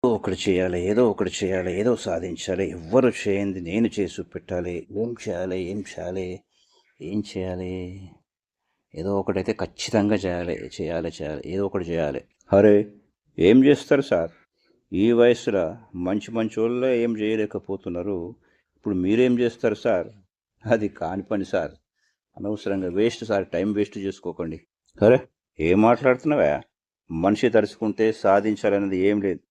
ఒకటి చేయాలి, ఏదో ఒకటి చేయాలి, ఏదో సాధించాలి, ఎవ్వరు చేయంది నేను చేసి చూపెట్టాలి. ఏం చేయాలి, ఏం చేయాలి, ఏం చేయాలి? ఏదో ఒకటైతే ఖచ్చితంగా చేయాలి, చేయాలి, చేయాలి, ఏదో ఒకటి చేయాలి. అరే, ఏం చేస్తారు సార్? ఈ వయసులో మంచి మంచి వాళ్ళే ఏం చేయలేకపోతున్నారు. ఇప్పుడు మీరేం చేస్తారు సార్? అది కాని పని సార్. అనవసరంగా వేస్ట్ సార్, టైం వేస్ట్ చేసుకోకండి. అరే, ఏం మాట్లాడుతున్నావా? మనిషి తలుచుకుంటే సాధించాలన్నది ఏం లేదు.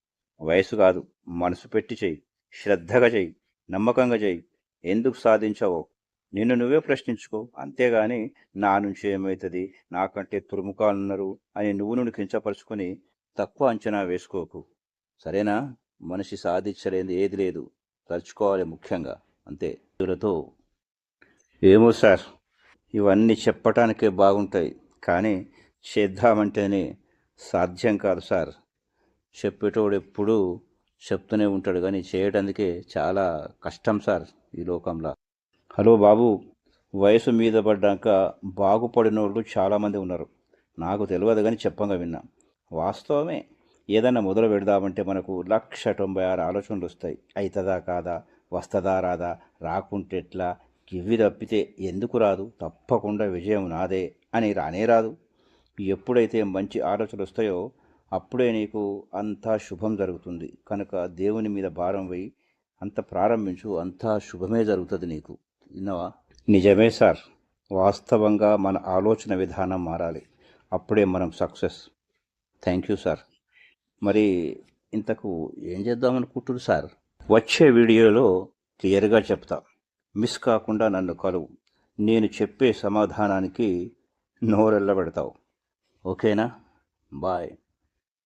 వయసు కాదు, మనసు పెట్టి చెయ్యి, శ్రద్ధగా చెయ్యి, నమ్మకంగా చెయ్యి. ఎందుకు సాధించావో నిన్ను నువ్వే ప్రశ్నించుకో. అంతేగాని నా నుంచి ఏమవుతుంది, నాకంటే తురుముకాలున్నారు అని నువ్వు కించపరుచుకొని తక్కువ అంచనా వేసుకోకు. సరేనా? మనిషి సాధించలేనిది ఏది లేదు, తలుచుకోవాలి ముఖ్యంగా, అంతే. ఇదులతో ఏమో సార్, ఇవన్నీ చెప్పటానికే బాగుంటాయి, కానీ చేద్దామంటేనే సాధ్యం కాదు సార్. చెప్పేటోడు ఎప్పుడూ చెప్తూనే ఉంటాడు, కానీ చేయడానికే చాలా కష్టం సార్ ఈ లోకంలో. హలో బాబు, వయసు మీద పడ్డాక బాగుపడిన వాళ్ళు చాలామంది ఉన్నారు. నాకు తెలియదు కానీ చెప్పంగా విన్నా. వాస్తవమే. ఏదన్నా మొదలు పెడదామంటే మనకు 1,96 ఆలోచనలు వస్తాయి. అవుతుందా కాదా, వస్తుందా రాదా, రాకుంటే ఎట్లా, కివి తప్పితే ఎందుకు రాదు, తప్పకుండా విజయం నాదే అని రానే రాదు. ఎప్పుడైతే మంచి ఆలోచనలు వస్తాయో అప్పుడే నీకు అంతా శుభం జరుగుతుంది. కనుక దేవుని మీద భారం వేయి, అంత ప్రారంభించు, అంతా శుభమే జరుగుతుంది నీకు. విన్నావా? నిజమే సార్. వాస్తవంగా మన ఆలోచన విధానం మారాలి, అప్పుడే మనం సక్సెస్. Thank you sir. మరి ఇంతకు ఏం చేద్దామనుకుంటున్నారు సార్? వచ్చే వీడియోలో క్లియర్గా చెప్తా. మిస్ కాకుండా నన్ను కలువు. నేను చెప్పే సమాధానానికి నోరెళ్ళబెడతావు. ఓకేనా? బాయ్.